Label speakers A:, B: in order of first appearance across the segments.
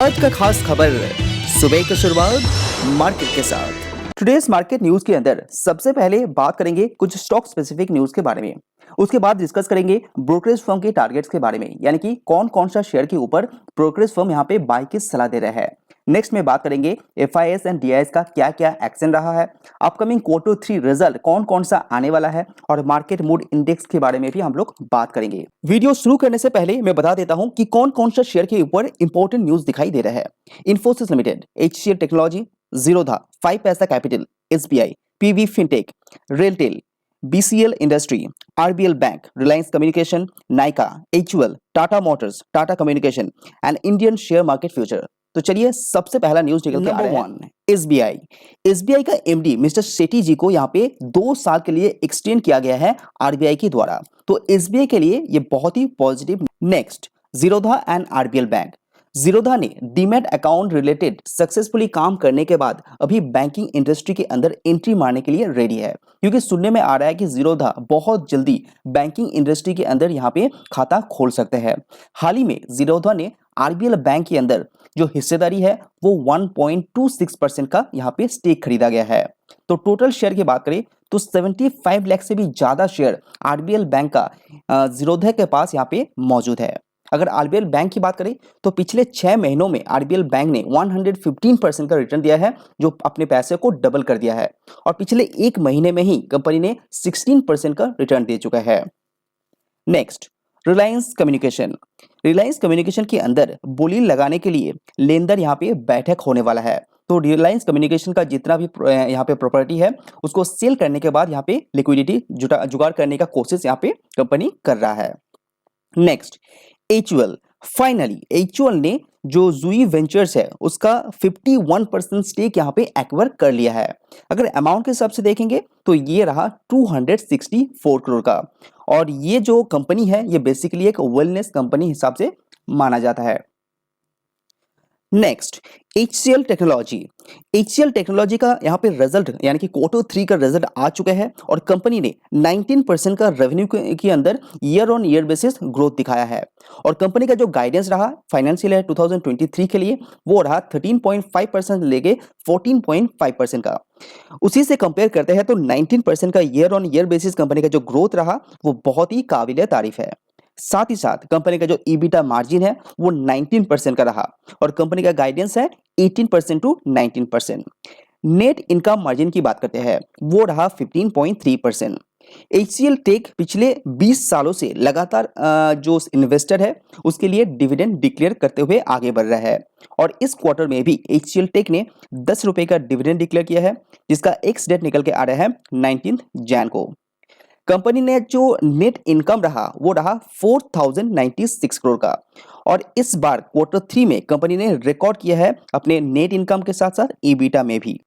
A: आज का खास खबर, सुबह की शुरुआत मार्केट के साथ। टुडेस मार्केट न्यूज के अंदर सबसे पहले बात करेंगे कुछ स्टॉक स्पेसिफिक न्यूज के बारे में। उसके बाद डिस्कस करेंगे ब्रोकरेज फर्म के टारगेट्स के बारे में, यानी कि कौन कौन सा शेयर के ऊपर ब्रोकरेज फर्म यहाँ पे बाय की सलाह दे रहा है। नेक्स्ट में बात करेंगे एफआईएस एंड डीआईएस का क्या क्या एक्शन रहा है, अपकमिंग Q3 रिजल्ट कौन कौन सा आने वाला है, और मार्केट मूड इंडेक्स के बारे में भी हम लोग बात करेंगे। वीडियो शुरू करने से पहले मैं बता देता हूं कि कौन कौन सा शेयर के ऊपर इंपॉर्टेंट न्यूज दिखाई दे रहा है। Infosys limited, HCL technology, Zerodha, 5 पैसा capital, SBI, PV fintech, RailTel, BCL industry, RBL bank, Reliance communication, Nykaa, HUL, Tata Motors, Tata communication and Indian share market future. तो चलिए सबसे पहला न्यूज निकल के आ रहा है एसबीआई। एसबीआई का एमडी मिस्टर सेठी जी को यहाँ पे 2 साल के लिए एक्सटेंड किया गया है आरबीआई के द्वारा। तो एसबीआई के लिए ये बहुत ही positive. Next, Zerodha and RBL bank. Zerodha ने डीमैट अकाउंट रिलेटेड सक्सेसफुली काम करने के बाद अभी बैंकिंग इंडस्ट्री के अंदर एंट्री मारने के लिए रेडी है, क्योंकि सुनने में आ रहा है कि जीरोधा बहुत जल्दी बैंकिंग इंडस्ट्री के अंदर यहाँ पे खाता खोल सकते हैं। हाल ही में जीरोधा ने आरबीएल बैंक के अंदर जो हिस्सेदारी है वो 1.26% का यहाँ पे स्टेक खरीदा गया है। तो टोटल शेयर की बात करें तो 75 लाख से भी ज्यादा शेयर आरबीएल बैंक का जीरोधा के पास यहाँ पे मौजूद है। अगर आरबीएल बैंक की बात करें तो पिछले 6 महीनों में आरबीएल बैंक ने 115% का रिटर्न दिया है, जो अपने पैसे को डबल कर दिया है, और पिछले 1 महीने में ही कंपनी ने 16% का रिटर्न दे चुका है। Next, Reliance communication. Reliance communication के अंदर बोली लगाने के लिए लेनदार यहाँ पे बैठक होने वाला है। तो रिलायंस कम्युनिकेशन का जितना भी यहाँ पे प्रॉपर्टी है उसको सेल करने के बाद यहाँ पे लिक्विडिटी जुगाड़ करने का कोशिश यहाँ पे कंपनी कर रहा है। Next, HUL. फाइनली एचयूएल ने जो जुई वेंचर्स है उसका 51% स्टेक यहाँ पे एक्वायर कर लिया है। अगर अमाउंट के हिसाब से देखेंगे तो ये रहा 264 करोड़ का, और ये जो कंपनी है ये बेसिकली एक वेलनेस कंपनी हिसाब से माना जाता है। Next, HCL technology. HCL technology का यहाँ पे रिजल्ट यानी कि Q3 का रिजल्ट आ चुका है, और कंपनी ने 19% का रेवेन्यू के अंदर year on year basis growth दिखाया है। और कंपनी का जो गाइडेंस रहा फाइनेंशियल ईयर 2023 के लिए वो रहा 13.5% लेके 14.5% का। उसी से कंपेयर करते हैं तो 19% का year on year basis company का जो ग्रोथ रहा वो बहुत ही काबिल तारीफ है। साथ ही साथ कंपनी का जो ईबिटा मार्जिन है वो 19% का रहा, और कंपनी का गाइडेंस है 18% टू 19%। नेट इनकम मार्जिन की बात करते हैं वो रहा 15.3%। एचसीएल टेक पिछले 20 सालों से लगातार जो इन्वेस्टर है उसके लिए डिविडेंड डिक्लेयर करते हुए आगे बढ़ रहा है, और इस क्वार्टर में भी एचसीएल टेक ने 10 रुपए का डिविडेंड डिक्लेयर किया है, जिसका एक्स डेट निकल के आ रहा है 19 जैन को। कंपनी ने जो नेट इनकम रहा वो रहा 4096 करोड़ का, और इस बार Q3 में कंपनी ने रिकॉर्ड किया है अपने नेट इनकम के साथ साथ ईबिटा में भी।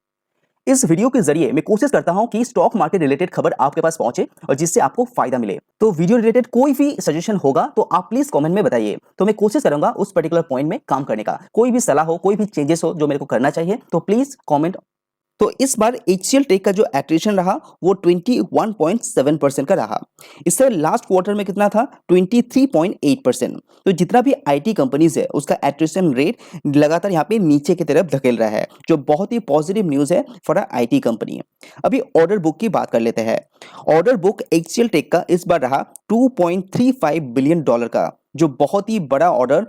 A: इस वीडियो के जरिए मैं कोशिश करता हूं कि स्टॉक मार्केट रिलेटेड खबर आपके पास पहुंचे और जिससे आपको फायदा मिले। तो वीडियो रिलेटेड कोई भी सजेशन होगा तो आप प्लीज कमेंट में बताइए, तो मैं कोशिश करूंगा उस पर्टिकुलर पॉइंट में काम करने का। कोई भी सलाह हो, कोई भी चेंजेस हो जो मेरे को करना चाहिए तो प्लीज कमेंट। तो इस बार एचसीएल टेक का जो एट्रिशन रहा वो 21.7% का रहा। इससे लास्ट क्वार्टर में कितना था 23.8%। तो जितना भी आईटी कंपनीज है उसका एट्रिशन रेट लगातार यहाँ पे नीचे की तरफ धकेल रहा है, जो बहुत ही पॉजिटिव न्यूज है फॉर आईटी कंपनी। अभी ऑर्डर बुक की बात कर लेते हैं। ऑर्डर बुक एचसीएल टेक का इस बार रहा $2.35 बिलियन का, जो बहुत ही बड़ा ऑर्डर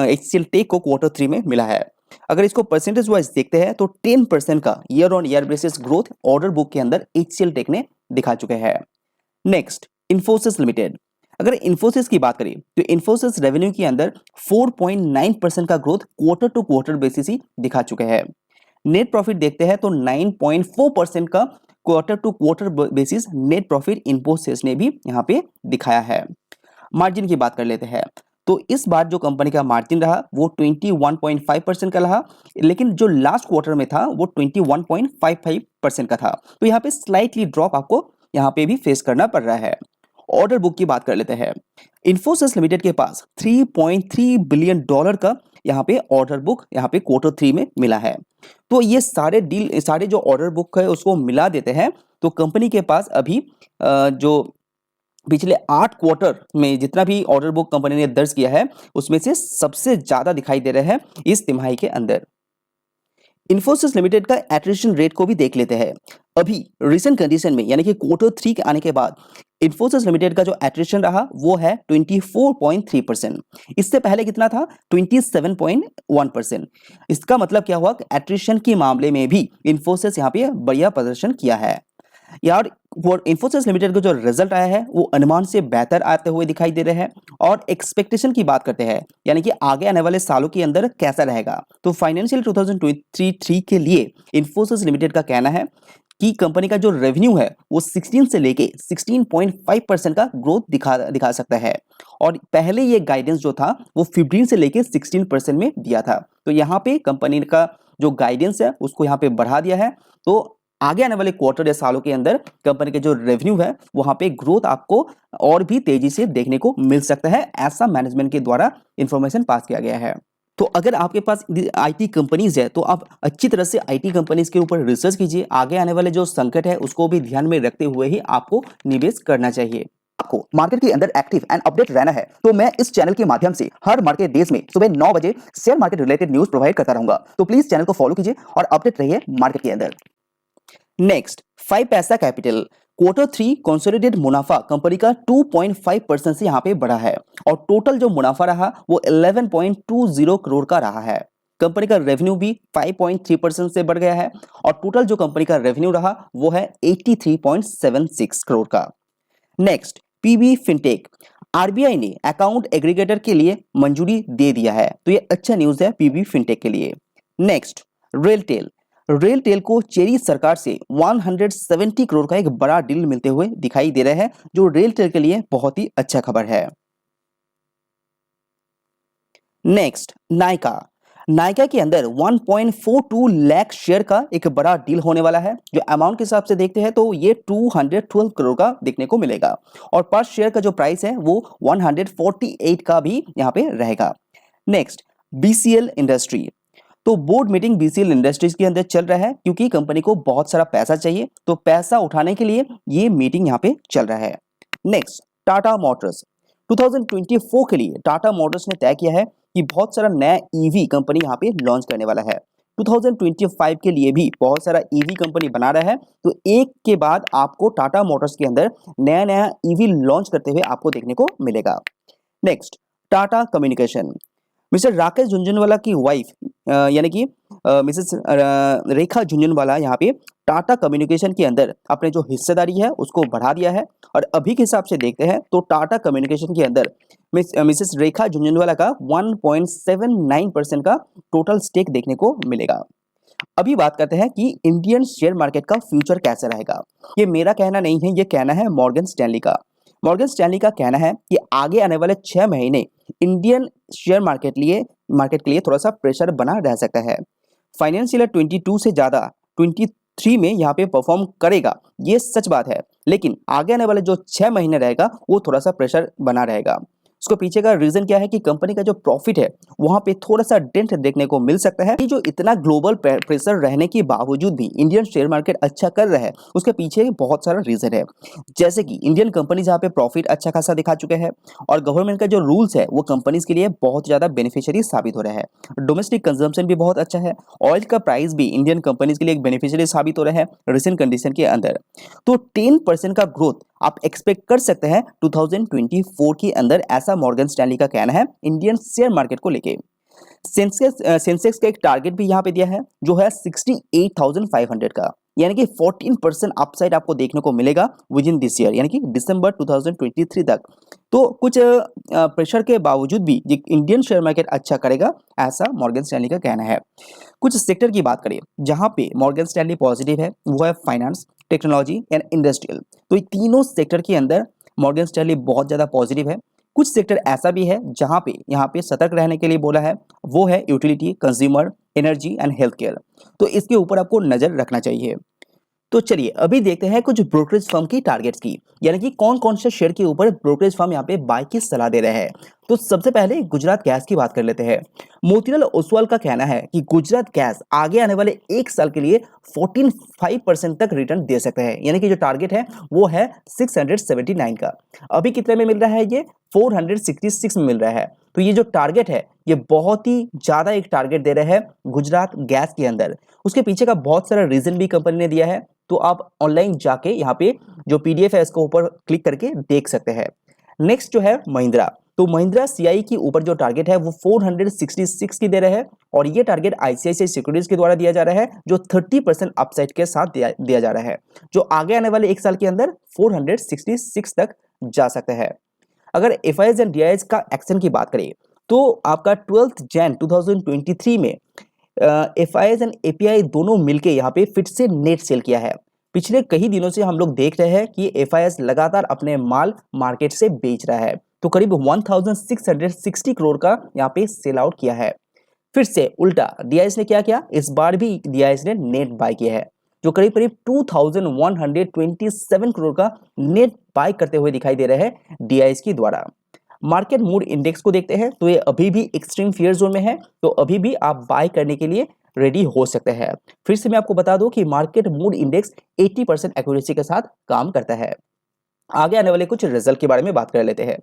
A: एचसीएल टेक को Q3 में मिला है। अगर इसको परसेंटेज वाइज देखते हैं तो 10% का year on year basis growth order book के अंदर एचसीएल टेक ने दिखा चुके हैं। Next, Infosys limited. अगर इन्फोसिस की बात करें तो इन्फोसिस रेवेन्यू के अंदर 4.9% का growth quarter to quarter basis ही दिखा चुके हैं। नेट प्रॉफिट देखते हैं तो 9.4% का quarter to quarter basis net profit Infosys ने भी यहाँ पे दिखाया है। मार्जिन की बात कर लेते हैं तो इस बार जो कंपनी का मार्जिन रहा वो 21.5% का रहा, लेकिन जो लास्ट क्वार्टर में था वो 21.55% का था। तो यहाँ पे स्लाइटली ड्रॉप आपको यहाँ पे भी फेस करना पड़ रहा है। ऑर्डर बुक की बात कर लेते हैं। इन्फोसिस लिमिटेड के पास $3.3 बिलियन का यहाँ पे ऑर्डर बुक यहाँ पे Q3 में मिला है। तो ये सारे जो ऑर्डर बुक है उसको मिला देते हैं तो कंपनी के पास अभी जो पिछले 8 क्वार्टर में जितना भी ऑर्डर बुक कंपनी ने दर्ज किया है, उसमें से सबसे ज़्यादा दिखाई दे रहा है इस तिमाही के अंदर। इन्फोसिस लिमिटेड का एट्रिशन रेट को भी देख लेते हैं। अभी रिसेंट कंडीशन में यानी कि क्वार्टर 3 के आने के बाद इन्फोसिस लिमिटेड का जो एट्रिशन रहा वो है 24.3%। इससे पहले कितना था? 27.1%। इसका मतलब क्या हुआ कि एट्रिशन के मामले में भी इन्फोसिस यहाँ पे बढ़िया प्रदर्शन किया है। यार वो इन्फोसिस लिमिटेड का जो रिजल्ट आया है वो अनुमान से बेहतर आते हुए दिखाई दे रहे हैं। और एक्सपेक्टेशन की बात करते हैं यानी कि आगे आने वाले सालों के अंदर कैसा रहेगा, तो फाइनेंशियल 2023 के लिए इन्फोसिस लिमिटेड का कहना है कि कंपनी का जो रेवेन्यू है वो 16 से लेके 16.5% का ग्रोथ दिखा सकता है। और पहले ये गाइडेंस जो था वो 15 से लेके 16% में दिया था। तो यहाँ पे कंपनी का जो गाइडेंस है उसको यहाँ पे बढ़ा दिया है। तो आगे आने वाले क्वार्टर या सालों के अंदर कंपनी के जो रेवेन्यू है वहां पे ग्रोथ आपको और भी तेजी से देखने को मिल सकता है, ऐसा मैनेजमेंट के द्वारा इंफॉर्मेशन पास किया गया है। तो अगर आपके पास आईटी कंपनीज है तो आप अच्छी तरह से आईटी कंपनीज के ऊपर रिसर्च कीजिए। आगे आने वाले जो संकट है उसको भी ध्यान में रखते हुए ही आपको निवेश करना चाहिए। आपको मार्केट के अंदर एक्टिव एंड अपडेट रहना है तो मैं इस चैनल के माध्यम से हर मार्केट डेज में सुबह 9 बजे share market related news provide करता रहूंगा। तो प्लीज चैनल को फॉलो कीजिए और अपडेट रहिए मार्केट के अंदर। नेक्स्ट, 5 पैसा कैपिटल क्वार्टर 3 कंसोलिडेटेड मुनाफा कंपनी का 2.5% से यहाँ पे बढ़ा है और टोटल जो मुनाफा रहा वो 11.20 करोड़ का रहा है। कंपनी का रेवेन्यू भी 5.3% से बढ़ गया है और टोटल जो कंपनी का रेवेन्यू रहा वो है 83.76 करोड़ का। नेक्स्ट, पीबी फिनटेक, आरबीआई ने अकाउंट एग्रीगेटर के लिए मंजूरी दे दिया है, तो ये अच्छा न्यूज है पीबी फिनटेक के लिए। नेक्स्ट, रेलटेल, रेलटेल को चेरी सरकार से 170 करोड़ का एक बड़ा डील मिलते हुए दिखाई दे रहा है, जो रेलटेल के लिए बहुत ही अच्छा खबर है। नेक्स्ट, नायका, नायका के अंदर 1.42 लाख शेयर का एक बड़ा डील होने वाला है। जो अमाउंट के हिसाब से देखते हैं तो ये 212 करोड़ का देखने को मिलेगा और पर शेयर का जो प्राइस है वो 148 का भी यहाँ पे रहेगा। नेक्स्ट, बीसीएल इंडस्ट्री, तो बोर्ड मीटिंग बीसीएल इंडस्ट्रीज के अंदर चल रहा है क्योंकि कंपनी को बहुत सारा पैसा चाहिए, तो पैसा उठाने के लिए ये मीटिंग यहाँ पे चल रहा है। नेक्स्ट, टाटा मोटर्स, 2024 के लिए टाटा मोटर्स ने तय किया है कि बहुत सारा नया ईवी कंपनी यहाँ पे लॉन्च करने वाला है। 2025 के लिए भी बहुत सारा ईवी कंपनी बना रहा है, तो एक के बाद आपको टाटा मोटर्स के अंदर नया नया ईवी लॉन्च करते हुए आपको देखने को मिलेगा। Next, Tata communication, mister Rakesh Jhunjhunwala की वाइफ यानी कि मिसेस रेखा झुनझुनवाला यहाँ पे टाटा कम्युनिकेशन के अंदर अपने जो हिस्सेदारी है उसको बढ़ा दिया है और अभी के हिसाब से देखते हैं तो टाटा कम्युनिकेशन के अंदर मिसेस रेखा झुनझुनवाला का 1.79% का टोटल स्टेक देखने को मिलेगा। अभी बात करते हैं कि इंडियन शेयर मार्केट का फ्यूचर कैसा रहेगा। ये मेरा कहना नहीं है, ये कहना है मॉर्गन स्टैनली का। मॉर्गन स्टैनली का कहना है कि आगे आने वाले 6 महीने इंडियन शेयर मार्केट के लिए थोड़ा सा प्रेशर बना रह सकता है। फाइनेंशियल 22 से ज़्यादा 23 में यहाँ पे परफॉर्म करेगा, ये सच बात है, लेकिन आगे आने वाले जो 6 महीने रहेगा वो थोड़ा सा प्रेशर बना रहेगा। उसको पीछे का रीजन क्या है कि कंपनी का जो प्रॉफिट है वहां पे थोड़ा सा डेंट देखने को मिल सकता है। कि जो इतना ग्लोबल प्रेशर रहने के बावजूद भी इंडियन शेयर मार्केट अच्छा कर रहा है उसके पीछे बहुत सारा रीजन है। जैसे कि इंडियन कंपनीज यहाँ पे प्रॉफिट अच्छा खासा दिखा चुके हैं और गवर्नमेंट का जो रूल्स है वो कंपनीज के लिए बहुत ज्यादा बेनिफिशियरी साबित हो रहा है। डोमेस्टिक कंजम्पशन भी बहुत अच्छा है, ऑयल का प्राइस भी इंडियन कंपनीज के लिए एक बेनिफिशियरी साबित हो रहा है रिसेंट कंडीशन के अंदर। तो 10% का ग्रोथ आप एक्सपेक्ट कर सकते हैं 2024 के अंदर, ऐसा मॉर्गन स्टैनली का कहना है इंडियन शेयर मार्केट को लेके। सेंसेक्स का एक टारगेट भी यहाँ पे दिया है जो है 68,500 का, यानी कि 14% अपसाइड आपको देखने को मिलेगा विद इन दिस ईयर, यानी कि दिसंबर 2023 तक। तो कुछ प्रेशर के बावजूद भी इंडियन शेयर मार्केट अच्छा करेगा, ऐसा मॉर्गन स्टैनली का कहना है। कुछ सेक्टर की बात करें जहां पे मॉर्गन स्टैनली पॉजिटिव है वो है फाइनेंस, टेक्नोलॉजी एंड इंडस्ट्रियल। तो ये तीनों सेक्टर के अंदर मॉर्गन स्टैनली बहुत ज़्यादा पॉजिटिव है। कुछ सेक्टर ऐसा भी है जहां पे यहाँ पे सतर्क रहने के लिए बोला है, वो है utility, consumer, energy and health care. तो इसके ऊपर आपको नज़र रखना चाहिए। तो चलिए अभी देखते हैं कुछ ब्रोकरेज फर्म की टारगेट्स की, यानी कि कौन कौन से शेयर के ऊपर ब्रोकरेज फर्म यहाँ पे बाय की सलाह दे रहे हैं। तो सबसे पहले गुजरात गैस की बात कर लेते हैं। मोतीलाल ओसवाल का कहना है कि गुजरात गैस आगे आने वाले 1 साल के लिए 14.5% तक रिटर्न दे सकते हैं, यानी कि जो टारगेट है वो है 679 का। अभी कितने में मिल रहा है ये? 466 में मिल रहा है। तो ये जो टारगेट है ये बहुत ही ज़्यादा एक टारगेट दे रहे हैं गुजरात गैस के अंदर। उसके पीछे का बहुत सारा रीज़न भी कंपनी ने दिया है, तो आप ऑनलाइन जाके यहाँ पे जो पीडीएफ है इसको ऊपर क्लिक करके देख सकते हैं। नेक्स्ट जो है महिंद्रा, तो महिंद्रा सीआई की ऊपर जो टारगेट है वो 466 की दे रहे हैं और ये टारगेट आईसीआईसीआई सिक्योरिटीज के द्वारा दिया जा रहा है, जो 30% अपसाइड के साथ दिया जा रहा है, जो आगे आने वाले 1 साल के अंदर 466 तक जा सकता है। अगर एफआईएस एंड डीआईएस का एक्शन की बात करें तो आपका 12 जैन 2023 में एफआईएस एंड एपीआई दोनों मिलके यहाँ पे फिर से नेट सेल किया है। पिछले कई दिनों से हम लोग देख रहे हैं कि एफआईएस लगातार अपने माल मार्केट से बेच रहा है, तो करीब 1660 करोड़ का यहाँ पे सेल आउट किया है। फिर से उल्टा डीआईएस ने क्या किया, इस बार भी डीआईएस ने नेट बाय किया है, जो करीब करीब 2127 करोड़ का नेट बाय करते हुए दिखाई दे रहे हैं डीआईएस की द्वारा। मार्केट मूड इंडेक्स को देखते हैं तो ये अभी भी एक्सट्रीम फियर जोन में है, तो अभी भी आप बाय करने के लिए रेडी हो सकते हैं। फिर से मैं आपको बता दूं कि मार्केट मूड इंडेक्स 80% एक्यूरेसी के साथ काम करता है। आगे आने वाले कुछ रिजल्ट के बारे में बात कर लेते हैं।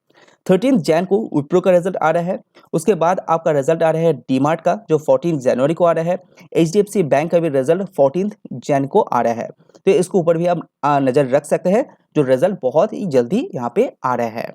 A: 13 जैन को विप्रो का रिजल्ट आ रहा है। उसके बाद आपका रिजल्ट आ रहा है डीमार्ट का, जो 14 जनवरी को आ रहा है। एचडीएफसी बैंक का भी रिजल्ट 14 जैन को आ रहा है, तो इसके ऊपर भी आप नजर रख सकते हैं, जो रिजल्ट बहुत ही जल्दी यहाँ पे आ रहा है।